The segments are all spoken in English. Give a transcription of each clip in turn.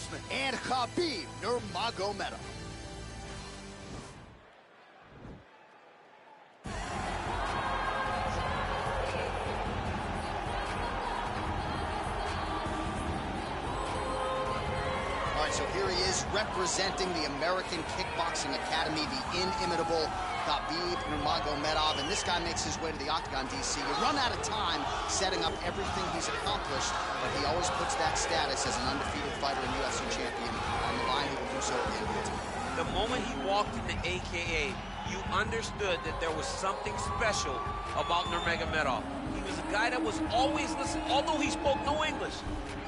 Usman. And Khabib Nurmagonedov. So here he is representing the American Kickboxing Academy, the inimitable Khabib Nurmagonedov. And this guy makes his way to the Octagon, DC. You run out of time setting up everything he's accomplished, but he always puts that status as an undefeated fighter and UFC champion on the line. He will do so again here tonight. The moment he walked in the AKA, you understood that there was something special about Nurmagonedov. He was a guy that was always listening, although he spoke no English.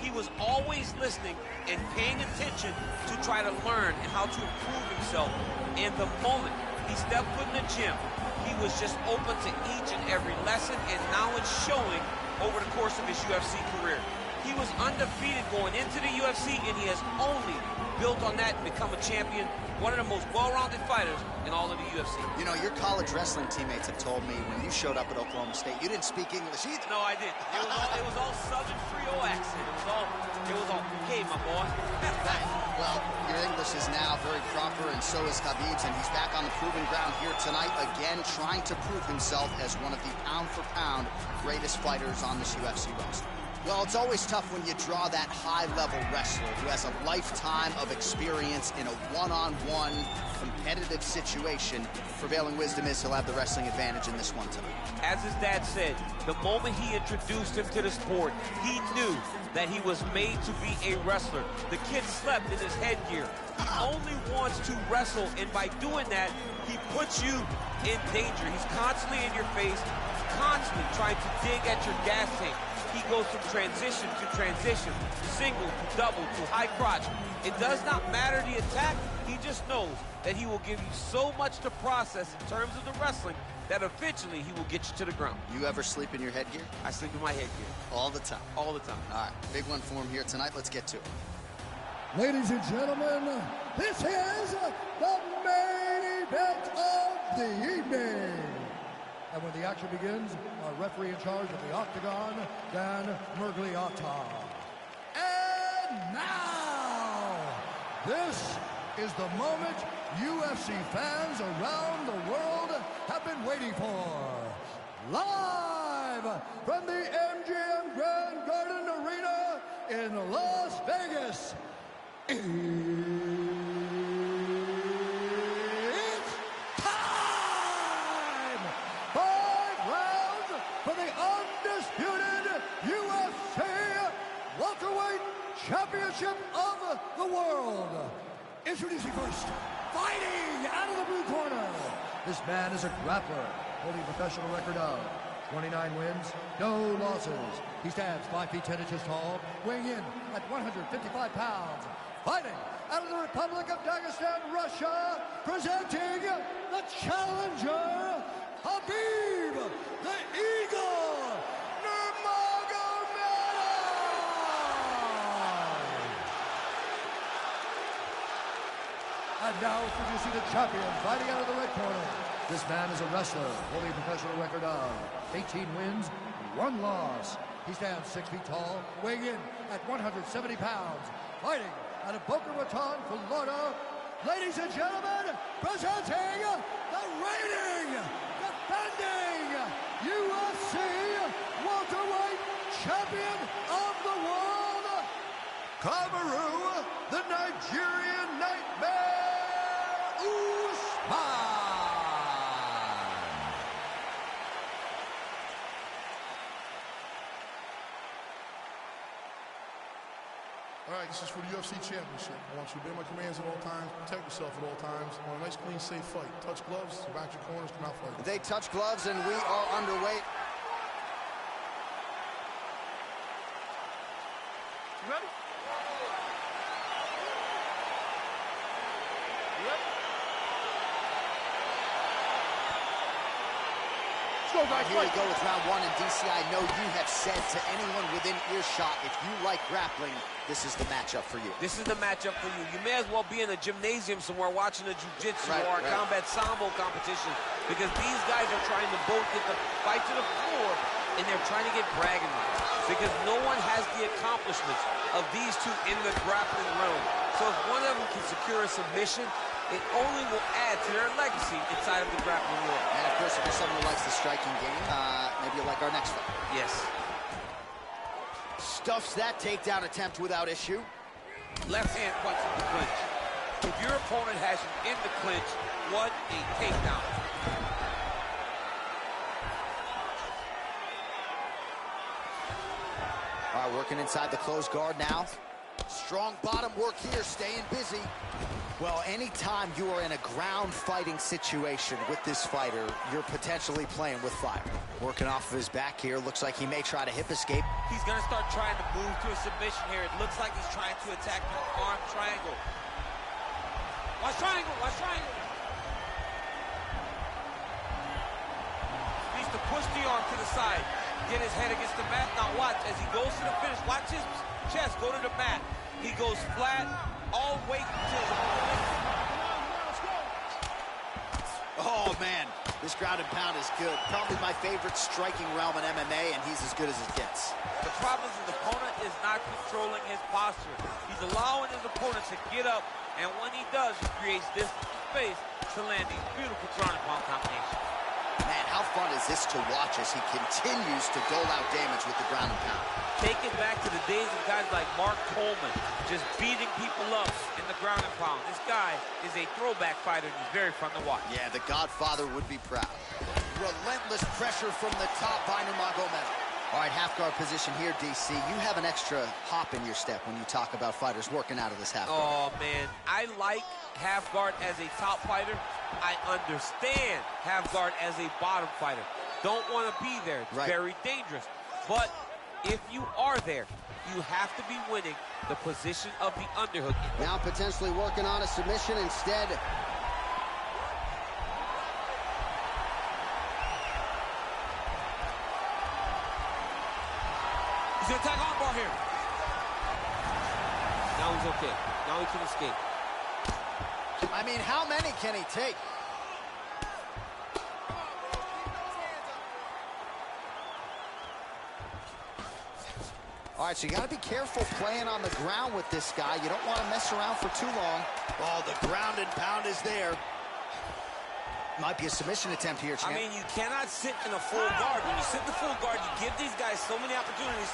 He was always listening and paying attention to try to learn and how to improve himself. And the moment he stepped foot in the gym, he was just open to each and every lesson, and now it's showing over the course of his UFC career. He was undefeated going into the UFC, and he has only built on that and become a champion, one of the most well-rounded fighters in all of the UFC. You know, your college wrestling teammates have told me when you showed up at Oklahoma State, you didn't speak English either. No, I didn't. It was all Southern Creole accent. It was all, hey, my boy. Well, your English is now very proper, and so is Khabib's, and he's back on the proving ground here tonight, again, trying to prove himself as one of the pound-for-pound greatest fighters on this UFC roster. Well, it's always tough when you draw that high-level wrestler who has a lifetime of experience in a one-on-one competitive situation. Prevailing wisdom is he'll have the wrestling advantage in this one tonight. As his dad said, the moment he introduced him to the sport, he knew that he was made to be a wrestler. The kid slept in his headgear. He only wants to wrestle, and by doing that, he puts you in danger. He's constantly in your face, constantly trying to dig at your gas tank. He goes from transition to transition, single to double to high crotch. It does not matter the attack. He just knows that he will give you so much to process in terms of the wrestling that eventually he will get you to the ground. You ever sleep in your headgear? I sleep in my headgear. All the time? All the time. All right, big one for him here tonight. Let's get to it. Ladies and gentlemen, this is the main event of the evening. And when the action begins, our referee in charge of the Octagon, Dan Mergliotta. And now, this is the moment UFC fans around the world have been waiting for. Live from the MGM Grand Garden Arena in Las Vegas. It's time! 5 rounds for the undisputed UFC welterweight championship of the world. Introducing first, fighting out of the blue corner. This man is a grappler, holding a professional record of 29 wins, no losses. He stands 5 feet 10 inches tall, weighing in at 155 pounds. Fighting out of the Republic of Dagestan, Russia, presenting the challenger, Khabib, the Eagle, Nurmagonedov. And now introducing the champion, fighting out of the red corner. This man is a wrestler, holding a professional record of 18 wins, 1 loss. He stands 6 feet tall, weighing in at 170 pounds. Fighting out of Boca Raton, Florida, ladies and gentlemen, presenting the reigning, defending UFC welterweight champion of the world, Kamaru, the Nigerian Nightmare Usman. All right, this is for the UFC Championship. I want you to obey my commands at all times, protect yourself at all times. I want a nice, clean, safe fight. Touch gloves, back your corners, come out fighting. They touch gloves, and we are underway. You ready? You ready? Let's go, guys. Here we go with round 1, and DC, I know you have said to anyone within earshot, if you like grappling, this is the matchup for you. This is the matchup for you. You may as well be in a gymnasium somewhere watching a jiu-jitsu or a combat sambo competition, because these guys are trying to both get the fight to the floor, and they're trying to get bragging rights. because no one has the accomplishments of these two in the grappling realm. So if one of them can secure a submission, it only will add to their legacy inside of the grappling world. And of course, if you're someone who likes the striking game, maybe you'll like our next fight. Yes. Stuffs that takedown attempt without issue. Left hand punch in the clinch. If your opponent has you in the clinch, what a takedown. All right, working inside the closed guard now. Strong bottom work here, staying busy. Well, anytime you are in a ground fighting situation with this fighter, you're potentially playing with fire. Working off of his back here, looks like he may try to hip escape. He's gonna start trying to move to a submission here. It looks like he's trying to attack the arm triangle. Watch triangle, watch triangle. Needs to push the arm to the side. Get his head against the mat. Now watch, as he goes to the finish, watch his chest go to the mat. He goes flat, all weight to his opponent. Oh, man, this ground and pound is good. Probably my favorite striking realm in MMA, and he's as good as it gets. The problem is his opponent is not controlling his posture. He's allowing his opponent to get up, and when he does, he creates this space to land these beautiful ground and pound combinations. Man, how fun is this to watch as he continues to dole out damage with the ground and pound? Take it back to the days of guys like Mark Coleman, just beating people up in the ground and pound. This guy is a throwback fighter, and he's very fun to watch. Yeah, the Godfather would be proud. Relentless pressure from the top by Nurmagonedov. All right, half guard position here, DC. You have an extra hop in your step when you talk about fighters working out of this half guard. Oh, man, I like half guard as a top fighter. I understand half guard as a bottom fighter. Don't want to be there. It's very dangerous. But if you are there, you have to be winning the position of the underhook. Now potentially working on a submission instead. He's going to attack armbar here. Now he's okay. Now he can escape. I mean, how many can he take? All right, so you got to be careful playing on the ground with this guy. You don't want to mess around for too long. Oh, the ground and pound is there. Might be a submission attempt here, champ. I mean, you cannot sit in a full guard. When you sit in the full guard, you give these guys so many opportunities.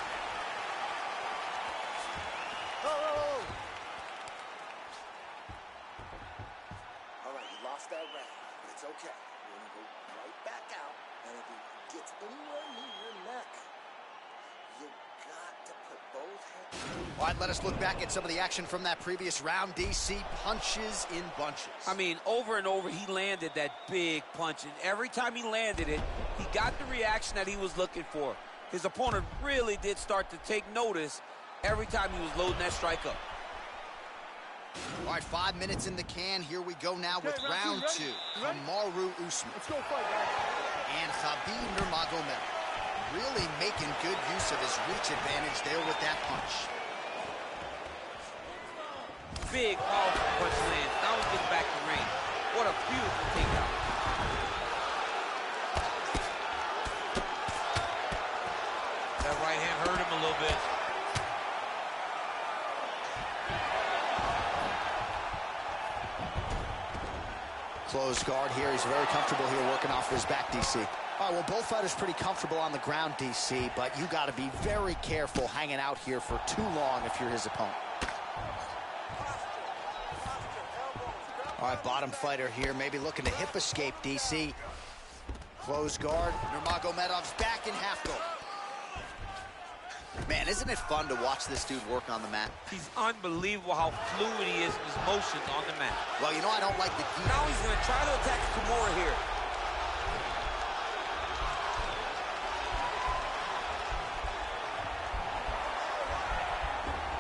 All right, you lost that round, but it's okay. We're going to go right back out, and if he gets anywhere near your neck, you got to put both hands. All right, let us look back at some of the action from that previous round. DC punches in bunches. I mean, over and over, he landed that big punch, and every time he landed it, he got the reaction that he was looking for. His opponent really did start to take notice every time he was loading that strike up. All right, 5 minutes in the can. Here we go now with round two. Kamaru Usman. Let's go fight, guys. And Khabib Nurmagonedov. Really making good use of his reach advantage there with that punch. Big, powerful punch lands. Now he gets back to range. What a beautiful takedown. That right hand hurt him a little bit. Closed guard here. He's very comfortable here working off his back, DC. All right, well, both fighters pretty comfortable on the ground, DC, but you got to be very careful hanging out here for too long if you're his opponent. All right, bottom fighter here, maybe looking to hip escape, DC. Closed guard. Nurmagomedov's back in half guard. Man, isn't it fun to watch this dude work on the mat? He's unbelievable how fluid he is in his motions on the mat. Well, you know, I don't like the... Now he's going to try to attack Kimura here.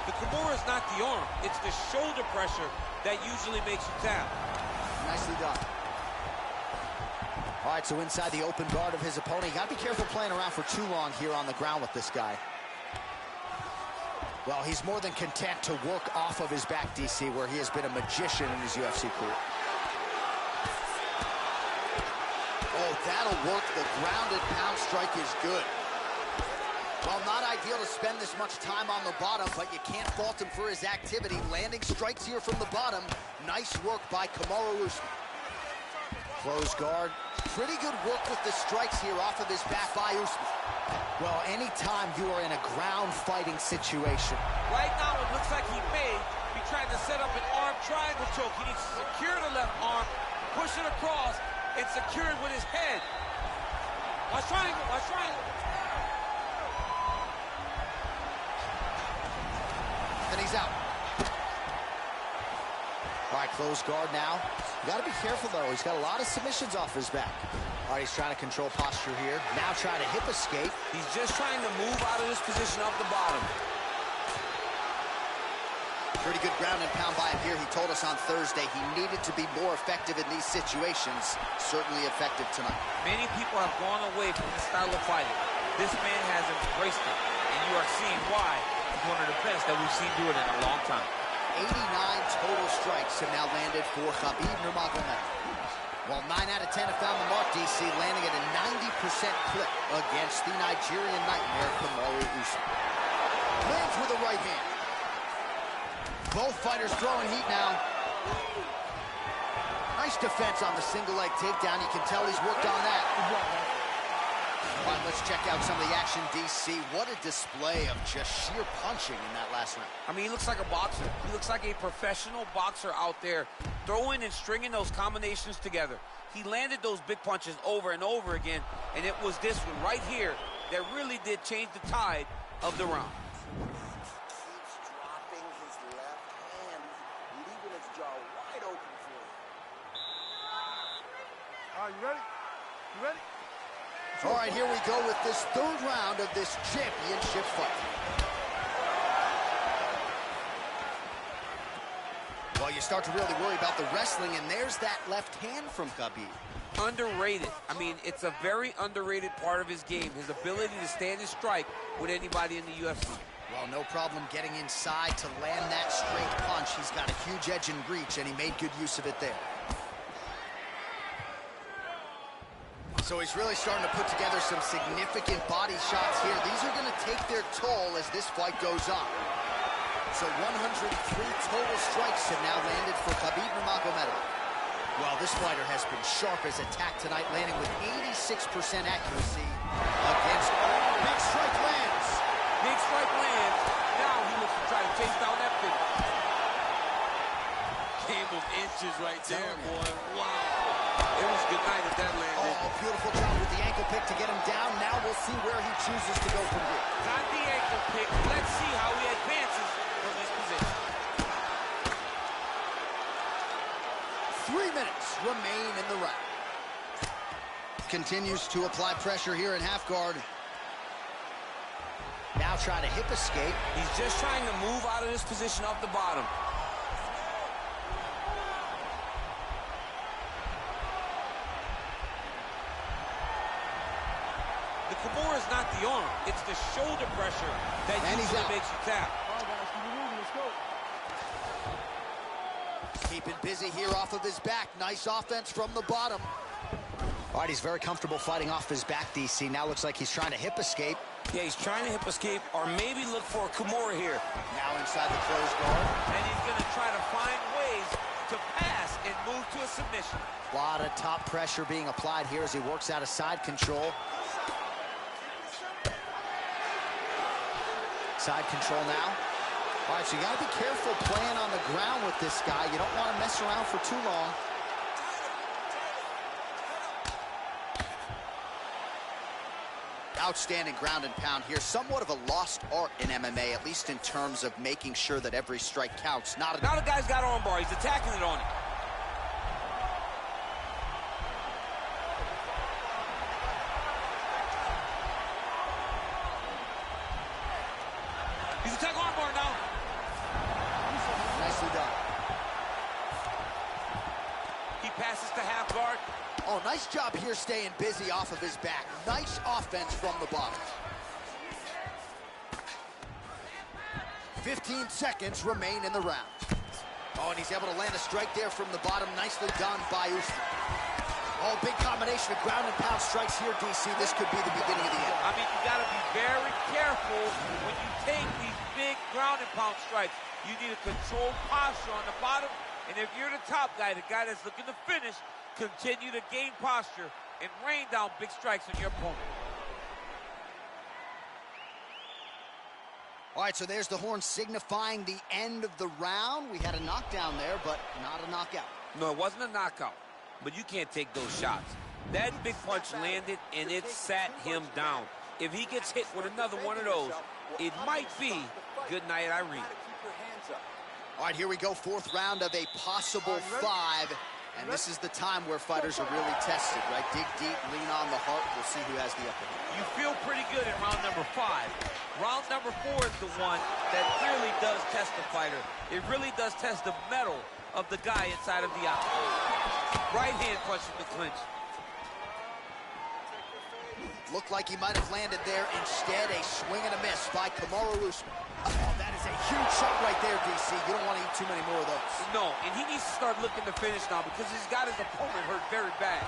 The Kimura is not the arm. It's the shoulder pressure that usually makes you tap. Nicely done. All right, so inside the open guard of his opponent. You got to be careful playing around for too long here on the ground with this guy. Well, he's more than content to work off of his back, DC, where he has been a magician in his UFC career. Oh, that'll work. The grounded pound strike is good. Well, not ideal to spend this much time on the bottom, but you can't fault him for his activity. Landing strikes here from the bottom. Nice work by Kamaru Usman. Close guard. Pretty good work with the strikes here off of his back by Usman. Well, anytime you are in a ground fighting situation. Right now, it looks like he may be trying to set up an arm triangle choke. He needs to secure the left arm, push it across, and secure it with his head. Watch triangle, watch triangle. And he's out. All right, close guard now. You got to be careful, though. He's got a lot of submissions off his back. All right, he's trying to control posture here. Now trying to hip escape. He's just trying to move out of this position off the bottom. Pretty good ground and pound by him here. He told us on Thursday he needed to be more effective in these situations. Certainly effective tonight. Many people have gone away from this style of fighting. This man has embraced it, and you are seeing why he's one of the best that we've seen do it in a long time. 89 total strikes have now landed for Khabib Nurmagonedov. Well, 9 out of 10 have found the mark, DC, landing at a 90% clip against the Nigerian nightmare, Kamaru Usman. Lands with the right hand. Both fighters throwing heat now. Nice defense on the single leg takedown. You can tell he's worked on that. All right, let's check out some of the action, DC. What a display of just sheer punching in that last round. I mean, he looks like a boxer. He looks like a professional boxer out there, throwing and stringing those combinations together. He landed those big punches over and over again, and it was this one right here that really did change the tide of the round. Keeps dropping his left hand, leaving his jaw wide open for him. All right, you ready? You ready? All right, here we go with this third round of this championship fight. Well, you start to really worry about the wrestling, and there's that left hand from Khabib. Underrated. I mean, it's a very underrated part of his game, his ability to stand and strike with anybody in the UFC. Well, no problem getting inside to land that straight punch. He's got a huge edge and reach, and he made good use of it there. So he's really starting to put together some significant body shots here. These are going to take their toll as this fight goes on. So 103 total strikes have now landed for Khabib Nurmagomedov. Well, this fighter has been sharp as attack tonight, landing with 86% accuracy against big strike lands. Big strike lands. Now he looks to try to chase down that finish. Game of inches right there, boy. Wow. It was good night at that landing. Oh, beautiful job with the ankle pick to get him down. Now we'll see where he chooses to go from here. Got the ankle pick. Let's see how he advances from this position. 3 minutes remain in the round. Continues to apply pressure here in half guard. Now trying to hip escape. He's just trying to move out of this position off the bottom. The Kimura is not the arm. It's the shoulder pressure that usually makes you tap. All right, guys, keep it moving. Let's go. Keeping busy here off of his back. Nice offense from the bottom. All right, he's very comfortable fighting off his back, DC. Now looks like he's trying to hip escape. Yeah, he's trying to hip escape or maybe look for a Kimura here. Now inside the closed guard. And he's going to try to find ways to pass and move to a submission. A lot of top pressure being applied here as he works out of side control. Side control now. All right, so you got to be careful playing on the ground with this guy. You don't want to mess around for too long. Outstanding ground and pound here. Somewhat of a lost art in MMA, at least in terms of making sure that every strike counts. Now the guy's got armbar. He's attacking it on it. He's attacking armbar now. Nicely done. He passes to half guard. Oh, nice job here staying busy off of his back. Nice offense from the bottom. 15 seconds remain in the round. Oh, and he's able to land a strike there from the bottom. Nicely done by Usman. Oh, big combination of ground and pound strikes here, DC. This could be the beginning of the end. I mean, you got to be very careful when you take these big ground and pound strikes. You need a controlled posture on the bottom, and if you're the top guy, the guy that's looking to finish, continue to gain posture and rain down big strikes on your opponent. All right, so there's the horn signifying the end of the round. We had a knockdown there, but not a knockout. No, it wasn't a knockout, but you can't take those shots. That big punch landed, and it sat him down. If he gets hit with another one of those, it might be good night, Irene. All right, here we go, fourth round of a possible 5. And this is the time where fighters are really tested, right? Dig deep, lean on the heart. We'll see who has the upper hand. You feel pretty good in round number 5. Round number 4 is the one that really does test the fighter. It really does test the mettle of the guy inside of the octagon. Right hand punch from the clinch. Looked like he might have landed there. Instead, a swing and a miss by Kamaru Usman. Oh, that is a huge shot right there, DC. You don't want to eat too many more of those. No, and he needs to start looking to finish now because he's got his opponent hurt very bad.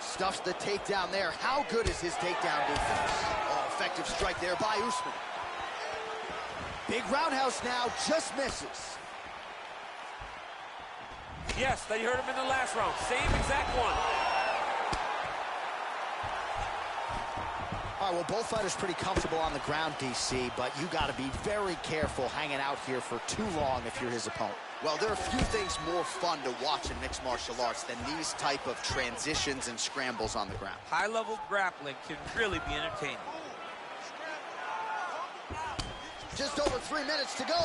Stuffs the takedown there. How good is his takedown defense? Oh, effective strike there by Usman. Big roundhouse now, just misses. Yes, they hurt him in the last round. Same exact one. All right, well, both fighters pretty comfortable on the ground, DC, but you got to be very careful hanging out here for too long if you're his opponent. Well, there are a few things more fun to watch in mixed martial arts than these type of transitions and scrambles on the ground. High-level grappling can really be entertaining. Just over 3 minutes to go.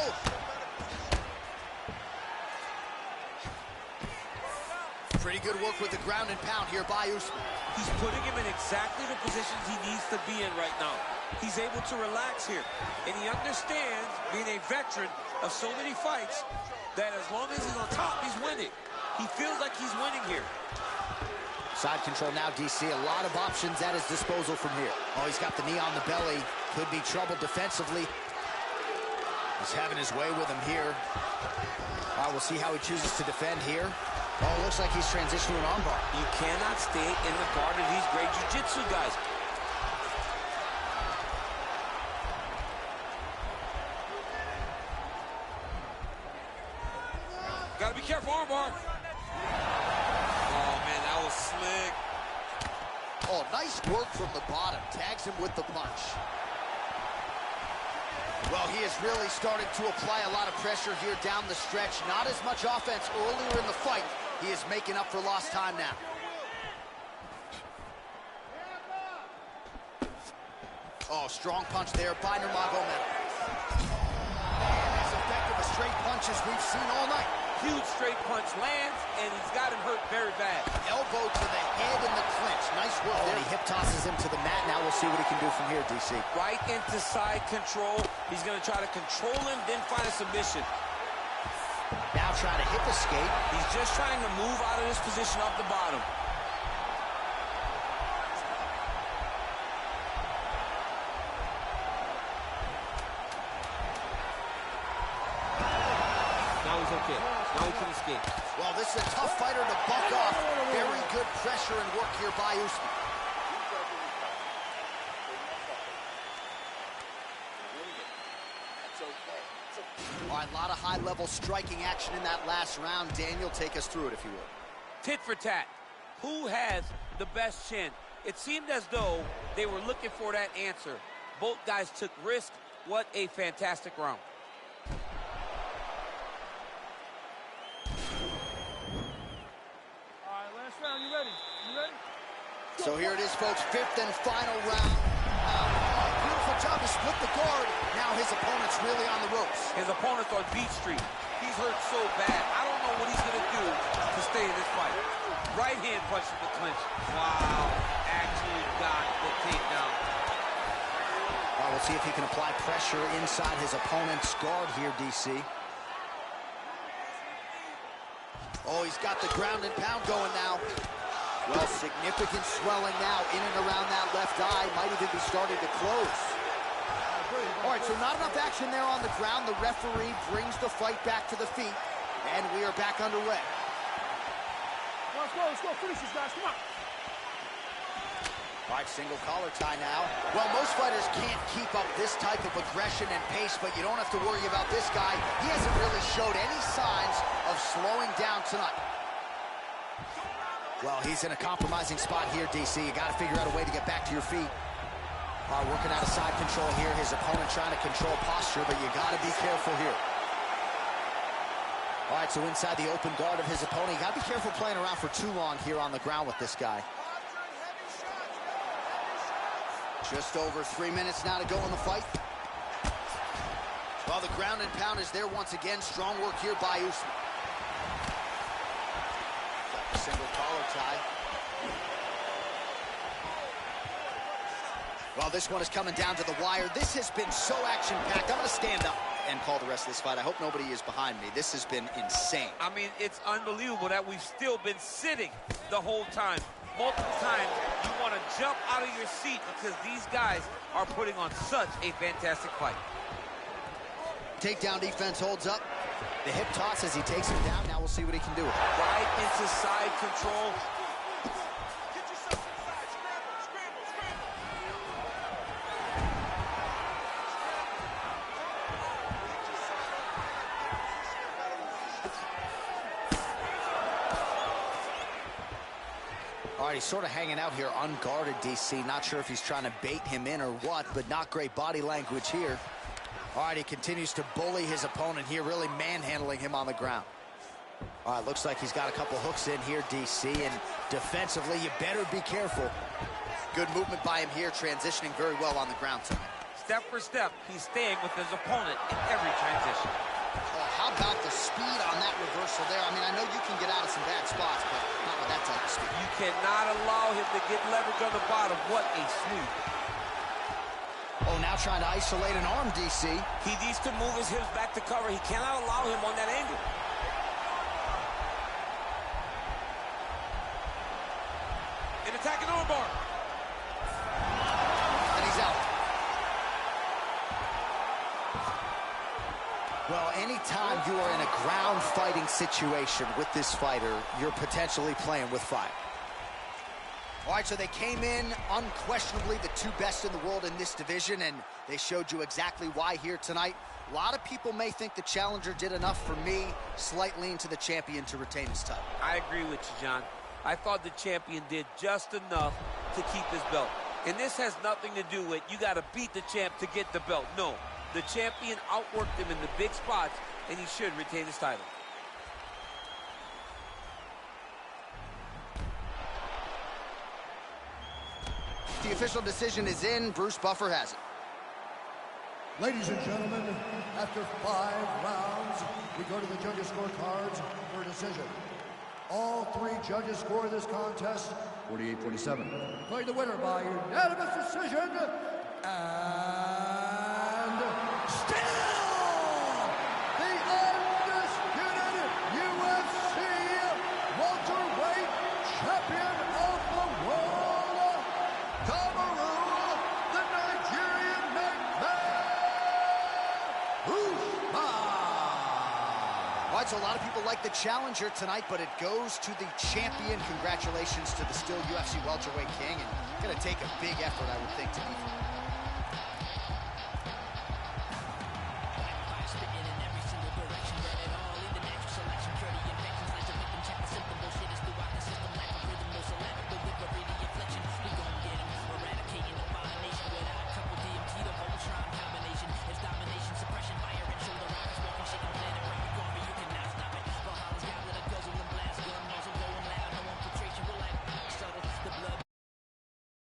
Pretty good work with the ground and pound here by Usman. He's putting him in exactly the positions he needs to be in right now. He's able to relax here, and he understands, being a veteran of so many fights, that as long as he's on top, he's winning. He feels like he's winning here. Side control now, DC. A lot of options at his disposal from here. Oh, he's got the knee on the belly. Could be trouble defensively. He's having his way with him here. All right, we'll see how he chooses to defend here. Oh, looks like he's transitioning an armbar. You cannot stay in the guard of these great jiu-jitsu guys. Gotta be careful, armbar. Oh, man, that was slick. Oh, nice work from the bottom. Tags him with the punch. Well, he has really started to apply a lot of pressure here down the stretch. Not as much offense earlier in the fight. He is making up for lost time now. Oh, strong punch there by Nurmagonedov. And as effective a straight punch as we've seen all night. Huge straight punch lands, and he's got him hurt very bad. Elbow to the head in the clinch. Nice work there. He hip tosses him to the mat. Now we'll see what he can do from here, DC. Right into side control. He's going to try to control him, then find a submission. Now trying to hip escape. He's just trying to move out of this position off the bottom. Now he's okay. Now he can escape. Well, this is a tough fighter to buck off. Very good pressure and work here by Usman. All right, a lot of high-level striking action in that last round. Daniel, take us through it, if you would. Tit for tat. Who has the best chin? It seemed as though they were looking for that answer. Both guys took risk. What a fantastic round. All right, last round. You ready? You ready? So here it is, folks. Fifth and final round. Beautiful job to split the guard. Now his opponent's really on the ropes. His opponent's on Beat Street. He's hurt so bad. I don't know what he's going to do to stay in this fight. Right hand punch from the clinch. Wow. Actually got the takedown. All right, we'll see if he can apply pressure inside his opponent's guard here, DC. Oh, he's got the ground and pound going now. Well, significant swelling now in and around that left eye. Might even be starting to close. All right, so not enough action there on the ground. The referee brings the fight back to the feet, and we are back underway. Let's go. Finish this, guys. Come on. All right, single collar tie now. Well, most fighters can't keep up this type of aggression and pace, but you don't have to worry about this guy. He hasn't really showed any signs of slowing down tonight. Well, he's in a compromising spot here, DC. You got to figure out a way to get back to your feet. All right, working out of side control here. His opponent trying to control posture, but you got to be careful here. All right, so inside the open guard of his opponent, you got to be careful playing around for too long here on the ground with this guy. Just over 3 minutes now to go in the fight. Well, the ground and pound is there once again. Strong work here by Usman. Single collar tie. Well, this one is coming down to the wire. This has been so action-packed. I'm going to stand up and call the rest of this fight. I hope nobody is behind me. This has been insane. I mean, it's unbelievable that we've still been sitting the whole time. Multiple times, you want to jump out of your seat because these guys are putting on such a fantastic fight. Takedown defense holds up. The hip toss as he takes him down. Now we'll see what he can do with it. Right into side control. All right, he's sort of hanging out here unguarded, DC. Not sure if he's trying to bait him in or what, but not great body language here. All right, he continues to bully his opponent here, really manhandling him on the ground. All right, looks like he's got a couple hooks in here, DC, and defensively, you better be careful. Good movement by him here, transitioning very well on the ground tonight. Step for step, he's staying with his opponent in every transition. Oh, how about the speed on that reversal there? I mean, I know you can get out of some bad spots, but not with that type of speed. You cannot allow him to get leverage on the bottom. What a sweep. Oh, now trying to isolate an arm, DC. He needs to move his hips back to cover. He cannot allow him on that angle. An attacking armbar. And he's out. Well, anytime you are in a ground fighting situation with this fighter, you're potentially playing with fire. All right, so they came in unquestionably the two best in the world in this division, and they showed you exactly why here tonight. A lot of people may think the challenger did enough. For me, slight lean to the champion to retain his title. I agree with you, John. I thought the champion did just enough to keep his belt. And this has nothing to do with you got to beat the champ to get the belt. No, the champion outworked him in the big spots, and he should retain his title. The official decision is in. Bruce Buffer has it. Ladies and gentlemen, after 5 rounds, we go to the judges' scorecards for a decision. All 3 judges score this contest 48-47. Declared the winner by unanimous decision, and still the undisputed UFC welterweight champion of the world, Kamaru, the Nigerian Nightmare Usman. All right, so a lot of people like the challenger tonight, but it goes to the champion. Congratulations to the still UFC welterweight king, and going to take a big effort, I would think, to beat him.